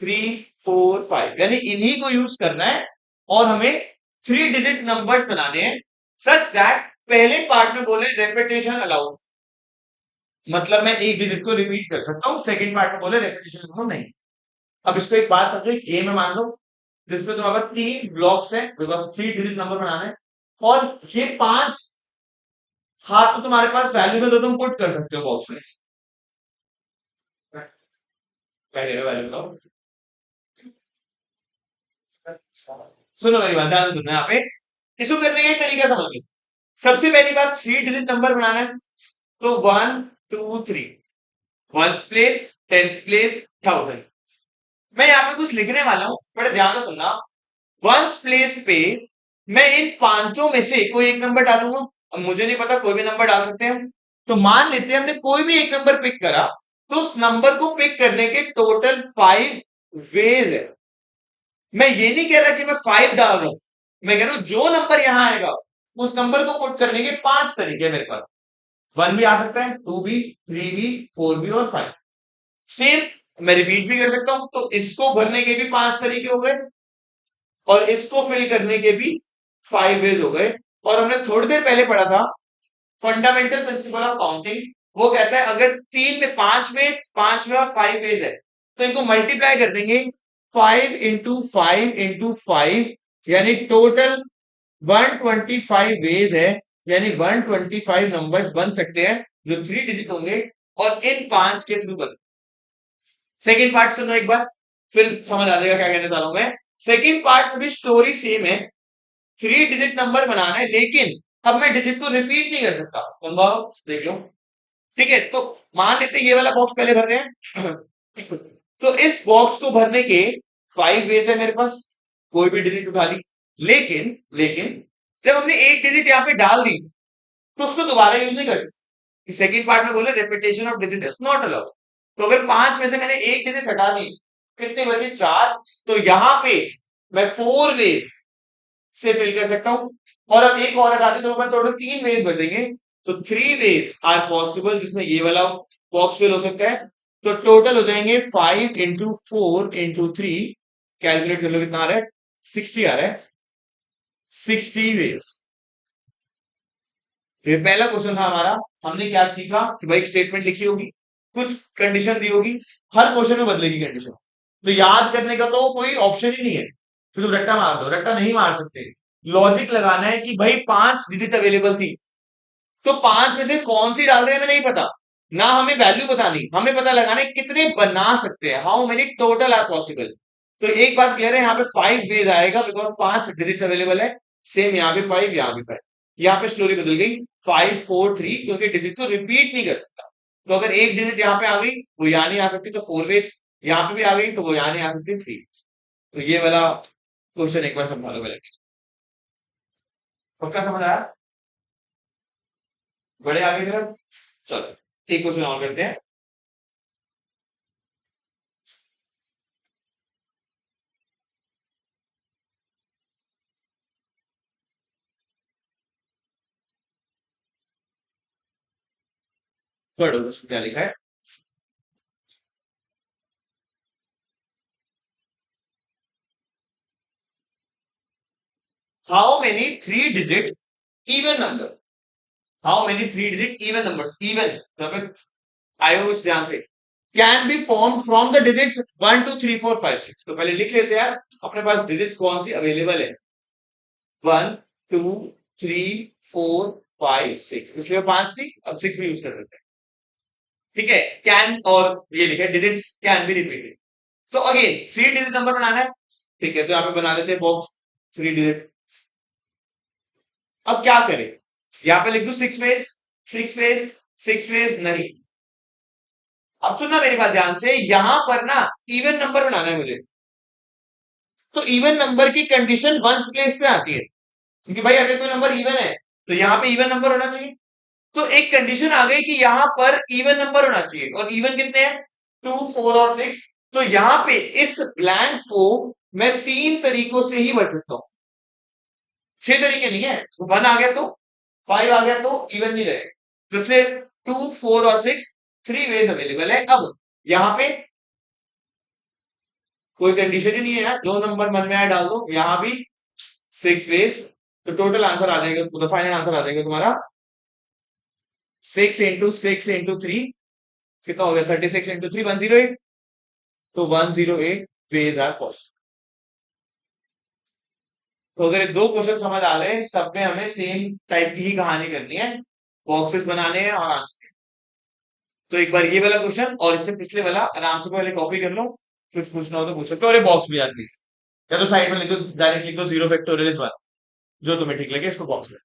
3 4 5, यानी इन्हीं को यूज करना है। और हमें 3 डिजिट नंबर्स बनाने हैं सच दैट पहले पार्ट में बोले रेपिटेशन अलाउड, मतलब मैं एक डिजिट को रिपीट कर सकता हूं। सेकंड पार्ट में बोले रेपिटेशन अलाउड नहीं। अब इसको एक बात समझो, गेम में मान लो जिसमें तुम्हारे पास 3 ब्लॉक्स हैं, बिकॉज 3 डिजिट नंबर बनाना है, और ये 5 हाथ में तुम्हारे पास वैल्यूज है जो तुम पुट कर सकते हो बॉक्स में। पहले वैल्यू बताओ। सुनो मेरी बात, ध्यान से सुनना यहाँ पे। इसको करने का एक तरीका समझ लो। सबसे पहली बात, 3 डिजिट नंबर बनाना है। तो 1 2 3, ones place, tens place, thousand. मैं यहाँ पे कुछ लिखने वाला हूं, बड़े ध्यान से सुनना। वंस प्लेस पे मैं इन पांचों में से कोई एक नंबर डालूंगा। अब मुझे नहीं पता, कोई भी नंबर डाल सकते हैं हम। तो मान लेते हैं हमने कोई भी एक नंबर पिक करा, तो उस नंबर को पिक करने के टोटल 5 वेज है। मैं ये नहीं कह रहा कि मैं 5 डाल रहा हूं, मैं कह रहा हूं जो नंबर यहां आएगा उस नंबर को पुट करने के 5 तरीके हैं मेरे पास। 1 भी आ सकता है, 2 भी, 3 भी, 4 भी और 5। सेम मैं रिपीट भी कर सकता हूं, तो इसको भरने के भी 5 तरीके हो गए और इसको फिल करने के भी 5 वेज हो गए। और हमने थोड़ी देर पहले पढ़ा था फंडामेंटल प्रिंसिपल ऑफ काउंटिंग। वो कहता है अगर 3 में 5 वे और 5 वेज है तो इनको मल्टीप्लाई कर देंगे। 5 into 5 into 5, यानी टोटल 125 वेज है, यानी 125 नंबर्स बन सकते हैं जो 3 डिजिट होंगे और इन 5 के थ्रू बन। सेकेंड पार्ट सुनो एक बार, फिर समझ आ जाएगा क्या कहने वाला हूं मैं। सेकेंड पार्ट में भी स्टोरी सेम है। 3 डिजिट नंबर बनाना है, लेकिन अब मैं डिजिट को रिपीट नहीं कर सकता। संभव देख लो। ठीक है, तो मान लेते हैं ये वाला बॉक्स पहले भर रहे हैं। तो इस बॉक्स को भरने के 5 वेज है मेरे पास, कोई भी डिजिट उठा ली। लेकिन लेकिन जब हमने एक डिजिट यहाँ पे डाल दी तो उसको दोबारा यूज नहीं कर सकते। सेकेंड पार्ट में बोले repetition of digit is not allowed. तो अगर 5 में से मैंने एक डिजिट हटा दी, कितने बचे? 4। तो यहां पे मैं 4 वेज से फिल कर सकता हूं। और अब एक और हटा दी तो टोटल 3 वेज बचेंगे। तो 3 वेज आर पॉसिबल जिसमें ये वाला बॉक्स फिल हो सकता है। तो टोटल हो जाएंगे 5 into 4 into 3। कैलकुलेट कर लो कितना आ रहा है, 60 आ रहा है। 60 वेज। ये पहला क्वेश्चन था हमारा। हमने क्या सीखा कि भाई स्टेटमेंट लिखी होगी, कुछ कंडीशन दी होगी, हर क्वेश्चन में बदलेगी कंडीशन। तो याद करने का तो कोई ऑप्शन ही नहीं है, फिर तुम रट्टा मार दो। रट्टा नहीं मार सकते, लॉजिक लगाना है कि भाई 5 डिजिट अवेलेबल थी, तो 5 में से कौन सी डाल रहे हैं हमें नहीं पता। ना हमें वैल्यू बतानी, हमें पता लगाना है कितने बना सकते हैं, how many total are possible. तो एक बात क्लियर है, यहाँ पे 5 वेज आएगा बिकॉज 5 डिजिट अवेलेबल है। सेम यहाँ पे 5, यहाँ भी 5। यहाँ पे स्टोरी बदल गई, 5 4 3, क्योंकि डिजिट को रिपीट नहीं कर सकता। तो अगर एक डिजिट यहाँ पे आ गई वो यहाँ नहीं आ सकती, तो 4 वेज। यहाँ पे भी आ गई तो वो यहाँ नहीं आ सकती, 3। तो ये वाला क्वेश्चन एक बार संभालो पहले। पक्का समझ आया? बड़े आगे तरफ। चलो एक क्वेश्चन और करते हैं। पढ़ो उसमें क्या लिखा है। How many three digit even number, how many three digit even numbers, even आयो उस ध्यान से, can be form from the digits 1 2 3 4 5 6। तो पहले लिख लेते हैं अपने पास डिजिट्स कौन सी अवेलेबल है। 1 2 3 4 5 6, इसलिए 5 थी, अब 6 भी यूज कर सकते हैं। ठीक है, कैन और ये लिखे डिजिट्स कैन बी रिपीटेड। तो अगेन थ्री डिजिट नंबर बनाना है। ठीक है, तो यहाँ पे बना लेते हैं बॉक्स थ्री डिजिट। अब क्या करें, यहाँ पे लिख दू six face, six face, six face नहीं। अब सुनना मेरी बात ध्यान से, यहां पर ना इवन नंबर बनाना है मुझे। तो इवन नंबर की कंडीशन वंस प्लेस पे आती है, क्योंकि भाई अगर कोई नंबर इवन है तो यहाँ पे इवन नंबर होना चाहिए। तो एक कंडीशन आ गई कि यहां पर इवन नंबर होना चाहिए, और इवन कितने हैं, 2 4 और 6। तो यहां पे इस ब्लैंक को मैं तीन तरीकों से ही भर सकता हूं, छह तरीके नहीं है। 1 आ गया तो, 5 आ गया तो इवन नहीं रहेगा, तो इसलिए 2 4 और 6 थ्री वेज अवेलेबल है। अब यहां पे कोई कंडीशन ही नहीं है यार, जो नंबर मन में आए डाल दो, यहां भी सिक्स वेज। तो टोटल आंसर आ जाएगा, तो फाइनल आंसर आ जाएगा तुम्हारा 6 × 6 × 3, कितना हो गया, 36 × 3 108। तो 108 वेज आर पॉसिबल। तो अगर ये दो क्वेश्चन समझ आ गए, सब में हमें सेम टाइप की ही कहानी करनी है, बॉक्सेस बनाने हैं और आंसर। तो एक बार ये वाला क्वेश्चन और इससे पिछले वाला आराम से पहले कॉपी कर लो, कुछ पूछना हो तो पूछ सकते हो। और ये बॉक्स भी यार प्लीज, या तो साइड में लिख दो, डायरेक्ट लिख दो 0 फैक्टोरियल 1, जो तुम्हें ठीक लगे इसको बॉक्स में।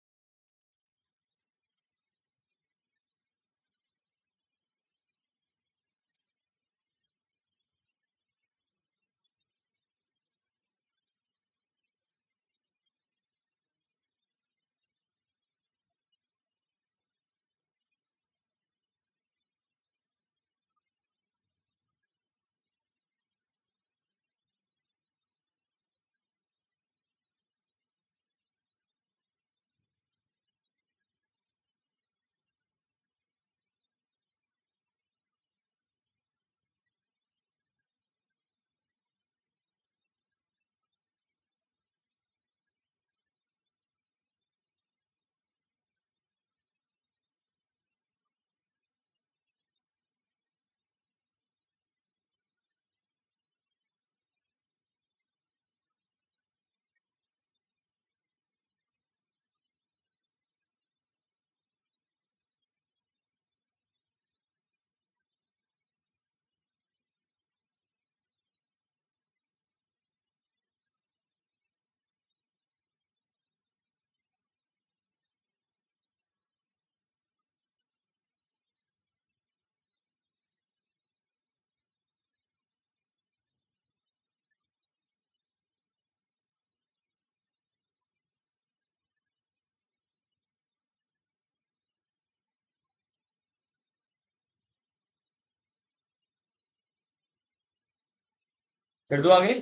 कर दो आगे।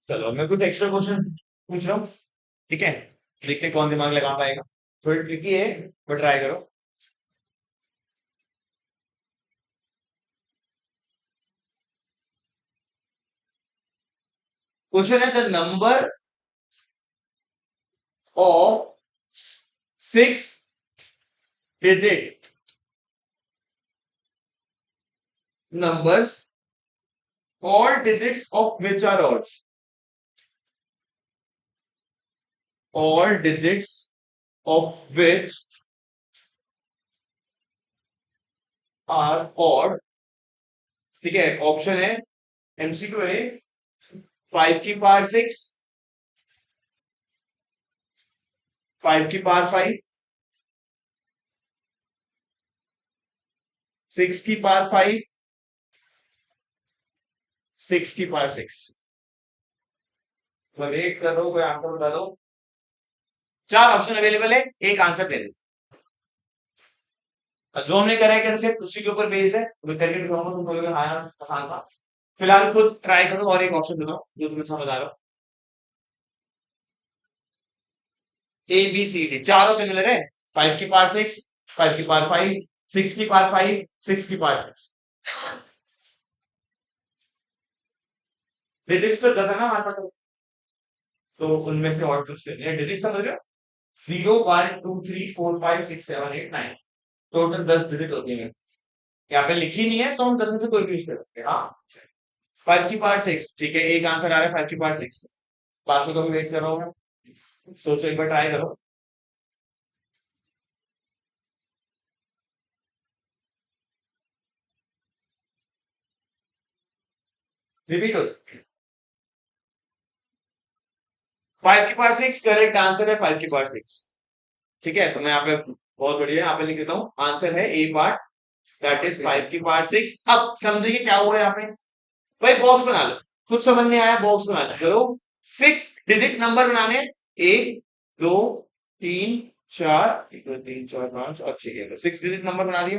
चलो मैं कुछ एक्स्ट्रा क्वेश्चन पूछ रहा हूँ, ठीक है, देखते हैं कौन दिमाग लगा पाएगा। थोड़ी ट्रिकी है, पर ट्राई करो। क्वेश्चन है the number of six digit numbers, all digits of which are odd, all digits of which are odd ठीक है, ऑप्शन है एमसीक्यू है 5 की पावर 6, 5 की पावर 5, 6 की पावर 5, 6 की पावर 6। मैं वेट कर रहा हूं, कोई आंसर बता दो। चार ऑप्शन अवेलेबल है, एक आंसर दे दो। जो हमने करा है कंसेप्ट उसी के ऊपर बेस्ड है, मैं करके दिखाऊंगा, तुम कहोगे हाँ यार आसान था। फिलहाल खुद ट्राई करो और एक ऑप्शन दो जो तुम्हें समझ आ रहा हो। ए बी सी डी चारों सिमिलर है। 5 की पावर 6, 5 की पावर 5, 6 की पावर 5, 6 की पावर 6। डिजिट्स तो 10 है ना हमारे पास, तो उनमें से और चूज करनी है। डिजिट समझ रहे हो, 0 1 2 3 4 5 6 7 8 9, टोटल 10 डिजिट होती है। यहाँ पे लिखी नहीं है तो हम 10 में से कोई भी यूज कर सकते हैं। हाँ, 5 की पावर 6, ठीक है, एक आंसर आ रहा है 5 की पावर 6। बाकी को भी वेट कर रहा हूँ मैं, सोचो एक बार ट्राई करो। रिपीट हो सकती है। 5 की पावर 6 करेक्ट आंसर है, 5 की पावर 6। ठीक है, तो मैं यहाँ पे बहुत बढ़िया यहाँ पे लिख देता हूँ, आंसर है ए पार्ट, दैट इज 5 की पावर 6। अब समझिए क्या हुआ यहाँ पे। भाई बॉक्स बना लो, कुछ समझ नहीं आया बॉक्स बनाना करो। 6 डिजिट नंबर बनाने, 1 2 3 4, 1 2 3 4 5 और 6, 6 डिजिट नंबर बना दिए।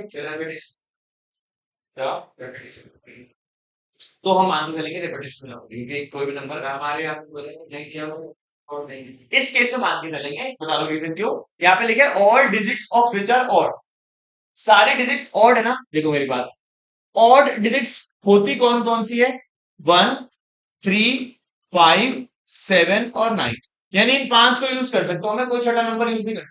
तो हम मानते चलेंगे रेपिटेशन में होगी कि कोई भी नंबर हमारे यहाँ पे बोलेंगे नहीं किया वो और नहीं, इस केस में मान के चलेंगे। बता दो रीजन क्यों। यहाँ पे लिखा है all digits of which are odd, सारे डिजिट्स ऑड है ना। देखो मेरी बात, ऑड डिजिट्स होती कौन कौन सी है, 1 3 5 7 और 9, यानी इन पांच को यूज कर सकता हूं मैं, कोई छठा नंबर यूज नहीं कर।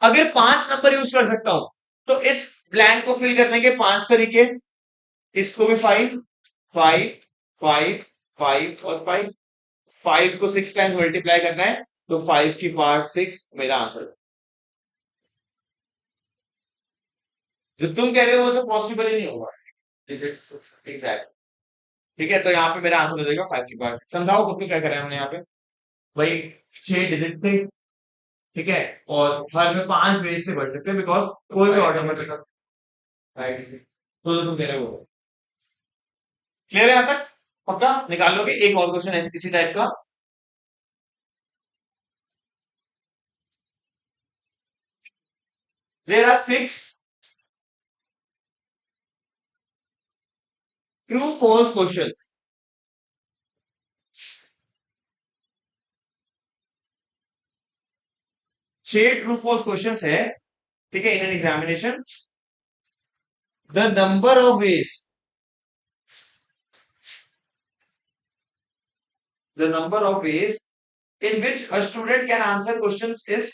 अगर 5 नंबर यूज कर सकता हूं तो इस ब्लैंक को फिल करने के 5 तरीके, इसको भी 5 5 5 5 और 5 को 6 टाइम मल्टीप्लाई करना है, तो 5 की पावर 6 मेरा आंसर है। जो तुम कह रहे हो वो सब पॉसिबल ही नहीं होगा। एग्जैक्ट, ठीक है, तो यहाँ पे मेरा आंसर हो जाएगा 5 की पावर 6। समझाओ खुद को क्या करें हमने यहाँ पे। भाई 6 डिजिट थे, ठीक है, और हर में 5 वेज से बढ़ सकते हैं, बिकॉज कोई भी ऑर्डर में राइट, तो जो तुम कह रहे हो क्लियर है यहाँ तक, पक्का निकाल लोगे। एक और क्वेश्चन ऐसे किसी टाइप का। There are 6 true false question. 6 true false question है, ठीक है, in an examination. The number of ways, the number of ways in which a student can answer questions is,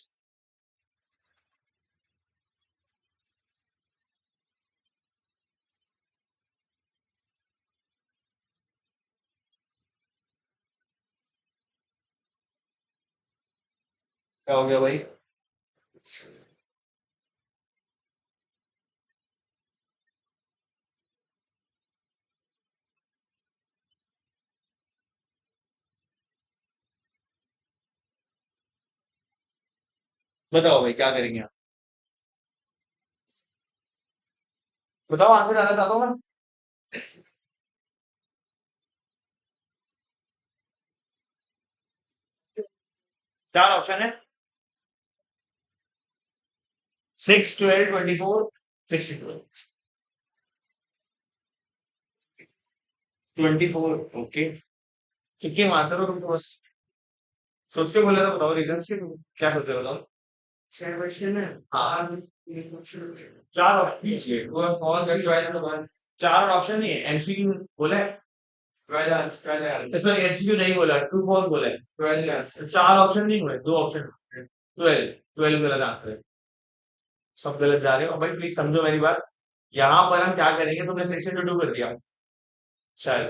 क्या हो गया भाई। बताओ भाई क्या करेंगे आप, बताओ आंसर जाना चाहता हूँ मैं। 4 ऑप्शन है, 6 12 24 62 24। ओके, ठीक है आंसर हो तुम तो बस सोच के बोला था, बताओ रीजन के, क्या सोच रहे हो बताओ। 6 क्वेश्चन है, हाँ 4 ऑप्शन, चार ऑप्शन नहीं है, एमसीक्यू बोला है। सॉरी एमसीक्यू नहीं बोला, ट्रू फॉल्स बोला है। 4 ऑप्शन नहीं हुए, 2 ऑप्शन। 12 गलत आंसर है, सब गलत जा रहे हो। भाई प्लीज समझो मेरी बात, यहाँ पर हम क्या करेंगे, तुमने सेक्शन टू कर दिया शायद,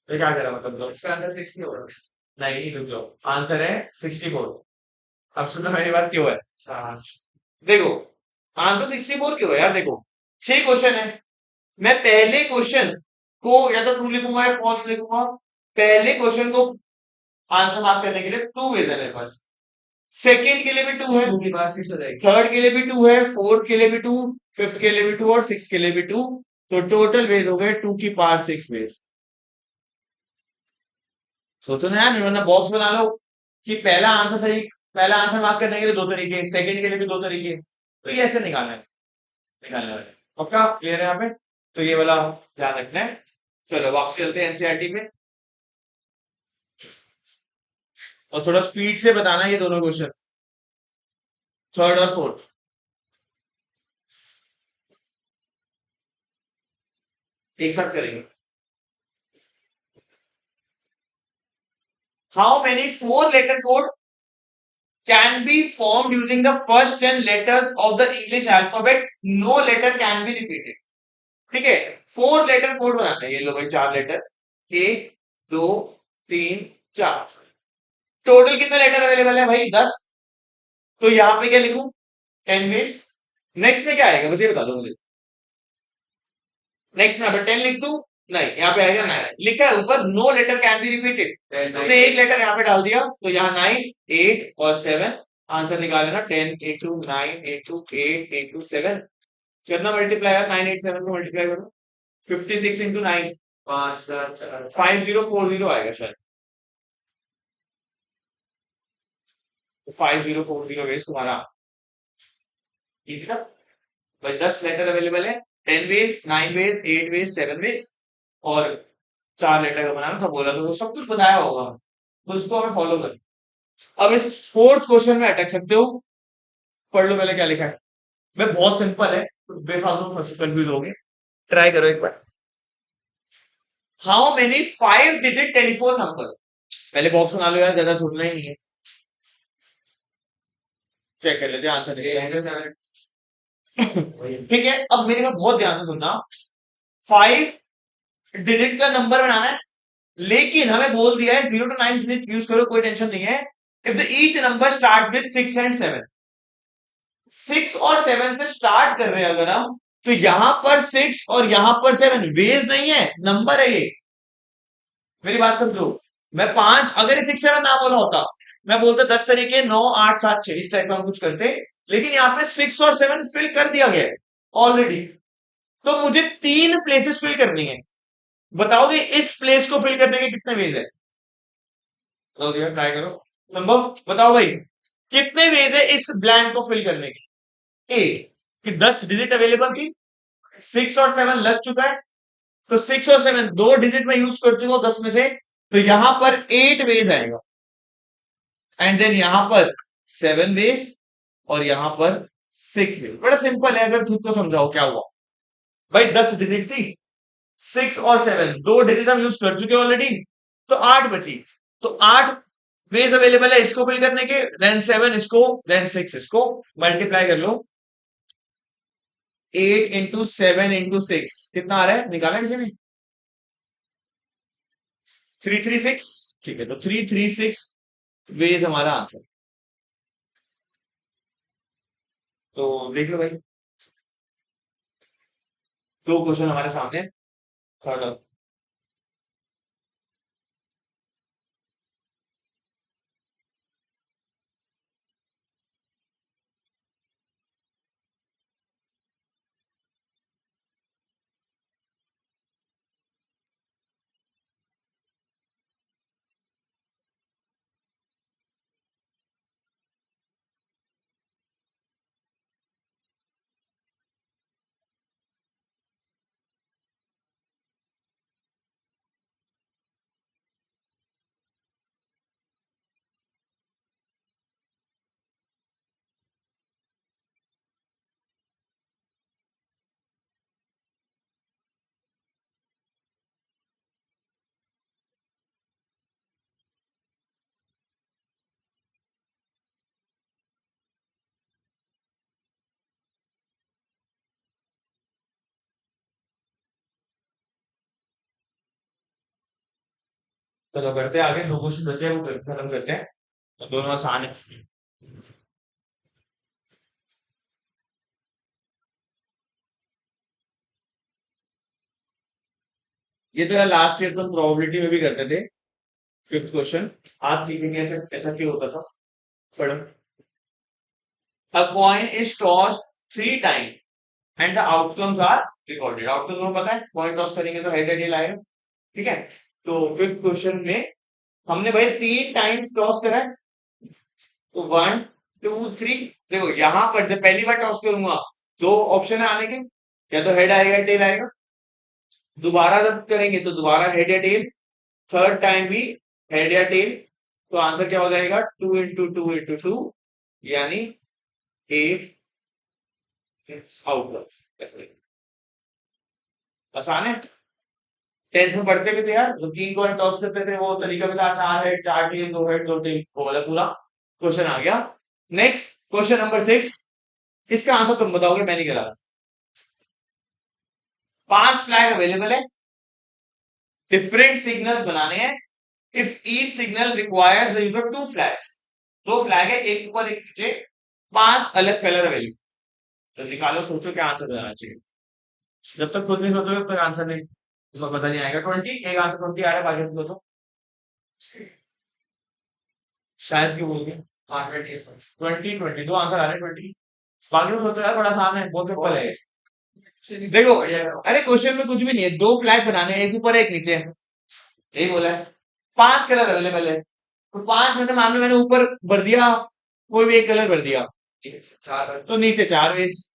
तो क्या करा मतलब इसका आंसर 60 होगा। नहीं रुक जाओ, आंसर है 64। अब सुनो मेरी बात क्यों है। देखो आंसर 64 क्यों है यार, देखो 6 क्वेश्चन है, मैं पहले क्वेश्चन को या तो ट्रू लिखूंगा या फॉल्स लिखूंगा। पहले क्वेश्चन को आंसर मार्क करने के लिए टू वेज है मेरे पास, सेकंड के लिए भी टू है, थर्ड के लिए भी टू है, फोर्थ के लिए भी टू, फिफ्थ के लिए भी टू और सिक्स के लिए भी टू। तो टोटल वेज हो गए 2 की पावर 6 वेज। सोचो ना यार, वरना बॉक्स बना लो कि पहला आंसर सही, पहला आंसर मार्क करने के लिए दो तरीके, सेकंड के लिए भी दो तरीके, तो ये ऐसे निकालना है, निकालने वाले। पक्का क्लियर है यहाँ पे? तो ये वाला ध्यान रखना है। चलो वापस चलते हैं एनसीईआरटी पे, और थोड़ा स्पीड से बताना है ये दोनों क्वेश्चन, थर्ड और फोर्थ। एक साथ करेंगे। How many 4 letter code can be formed using the first 10 letters of the English alphabet. No letter can be repeated. ठीक है, 4 लेटर कोड बनाते हैं। ये लो भाई 4 लेटर, 1 2 3 4। टोटल कितने लेटर अवेलेबल है भाई? 10। तो यहां पे क्या लिखूं? 10 वेज। नेक्स्ट में क्या आएगा बस ये बता दो मुझे। नेक्स्ट में यहाँ पे 10 लिख दूं? नहीं, यहाँ पे आएगा 9। लिखा है ऊपर no letter can be repeated, तुमने एक लेटर यहाँ पे डाल दिया तो यहाँ 9 8 और 7 आंसर निकाले ना। 10 × 2 9 × 2 8 × 7 कितना मल्टीप्लाई है? 9 8 7 को मल्टीप्लाई करो, 56 × 9 5040 आएगा शायद। 5040 वेज तुम्हारा इजी था भाई। 10 लेटर अवेलेबल है, 10 वेज, 9 वेज, 8 वेज, 7 वेज, और 4 लेटर का बनाना था बोला, तो सब कुछ बताया होगा, तो उसको हमें फॉलो कर। अब इस फोर्थ क्वेश्चन में अटक सकते हो। पढ़ लो पहले क्या लिखा है। मैं बहुत सिंपल है, बेफालतू में कंफ्यूज हो गए। ट्राई करो एक बार। How many 5 digit telephone number, पहले बॉक्स बना लो यार, ज्यादा सोचना ही नहीं है। चेक कर लेते हैं आंसर। ठीक है, अब मेरी बात बहुत ध्यान से सुनना। 5 डिजिट का नंबर बनाना है, लेकिन हमें बोल दिया है 0 to 9 डिजिट यूज करो, कोई टेंशन नहीं है। If the each number start with 6 and 7, 6 और 7 से स्टार्ट कर रहे हैं अगर हम, तो यहां पर 6 और यहां पर 7 वेज नहीं है, नंबर है ये। मेरी बात समझो, मैं 5, अगर ये 6 7 ना बोला होता, मैं बोलता 10 तरीके 9 8 7 6, इस टाइप का हम कुछ करते, लेकिन यहाँ पे 6 और 7 फिल कर दिया गया है ऑलरेडी। तो मुझे 3 प्लेसेस फिल करनी है। बताओगे इस प्लेस को फिल करने के कितने वेज है? ट्राई करो, संभव बताओ भाई, कितने वेज है इस ब्लैंक को फिल करने के? 8, कि 10 डिजिट अवेलेबल थी, 6 और 7 लग चुका है, तो 6 और 7 दो डिजिट में यूज कर चुका हूं 10 में से, तो यहां पर 8 वेज आएगा, एंड देन यहां पर 7 वेज, और यहां पर 6 वेज। बड़ा सिंपल है, अगर खुद को समझाओ क्या हुआ। भाई 10 डिजिट थी, 6 और 7 दो डिजिट हम यूज कर चुके ऑलरेडी, तो 8 बची। तो 8 वेज अवेलेबल है इसको फिल करने के, देन 7 इसको, देन 6 इसको। मल्टीप्लाई कर लो, 8 × 7 × 6 कितना आ रहा है? निकाला किसी ने? 336। ठीक है, तो 336 वेज हमारा आंसर। तो देख लो भाई, दो क्वेश्चन हमारे सामने, थर्ड। चलो करते हैं आगे, दो क्वेश्चन बचे हैं वो खत्म करते हैं, दोनों आसान है। ये तो यार लास्ट ईयर तो प्रोबेबिलिटी में भी करते थे। फिफ्थ क्वेश्चन आज सीखेंगे ऐसा ऐसा क्यों होता था। पढ़ो। A coin is tossed 3 times and the outcomes are recorded. Outcome में पता है कॉइन टॉस करेंगे तो हेड या टेल आएगा। ठीक है। तो फिफ्थ क्वेश्चन में हमने भाई 3 टाइम्स टॉस करा है। तो 1 2 3। देखो यहां पर जब पहली बार टॉस करूंगा दो ऑप्शन है आने के, या तो हेड आएगा या टेल आएगा। दोबारा जब करेंगे तो दोबारा हेड या टेल, थर्ड टाइम भी हेड या टेल। तो आंसर क्या हो जाएगा 2 into 2 into 2 यानी 8 आउटकम। ऐसे आसान है। टेंथ में पढ़ते भी थे यार, जब 3 कॉइन टॉस करते थे वो तरीका भी था, 4 हेड 4 टेल 2 हेड 2 टेल, वो वाला पूरा क्वेश्चन आ गया। Next question number 6। इसका आंसर तुम बताओगे, मैं नहीं कह रहा। 5 फ्लैग अवेलेबल है, डिफरेंट सिग्नल्स बनाने हैं। If each signal requires the use of 2 flags. 2 flag है, एक ऊपर एक नीचे, 5 अलग कलर अवेलेबल। तो निकालो, सोचो क्या आंसर बनाना चाहिए। जब तक खुद नहीं सोचोगे तब तक आंसर नहीं, तुम्हें पता नहीं आएगा। 20, एक आंसर 20 आ रहा है, बाकी तुम सोचो। शायद क्यों बोल गए। हाँ 20 दो आंसर आ रहे हैं 20। बाकी तुम सोचो यार, बड़ा आसान है, बहुत सिंपल है। देखो अरे क्वेश्चन में कुछ भी नहीं है, 2 फ्लैग बनाने हैं, एक ऊपर एक नीचे, यही बोला है। 5 कलर अवेलेबल है, तो 5 में से मान लो मैंने ऊपर भर दिया, कोई भी एक कलर भर दिया, तो नीचे 4 वेस,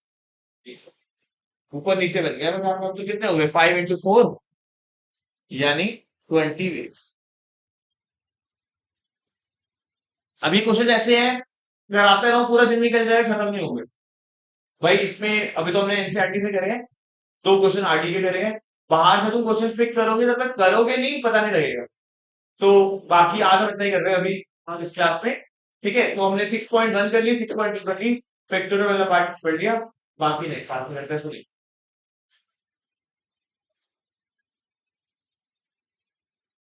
ऊपर नीचे बन गया बस आपका। तो कितने हो गए 5 into 4 यानी 20 वेस। अभी क्वेश्चन ऐसे हैं, मैं आते रहो पूरा दिन निकल जाएगा, खत्म नहीं होंगे भाई। इसमें अभी तो हमने एनसीईआरटी से करे हैं, 2 क्वेश्चन आरटी के करे हैं। बाहर से तुम क्वेश्चन पिक करोगे, जब तक करोगे नहीं पता नहीं लगेगा। तो बाकी आज हम इतना ही कर रहे हैं अभी इस क्लास में। ठीक है, तो हमने 6.1 कर ली, 6.2 कर ली, फैक्टोरियल वाला पार्ट पढ़ लिया। बाकी नहीं, 7 मिनट का सुनिए।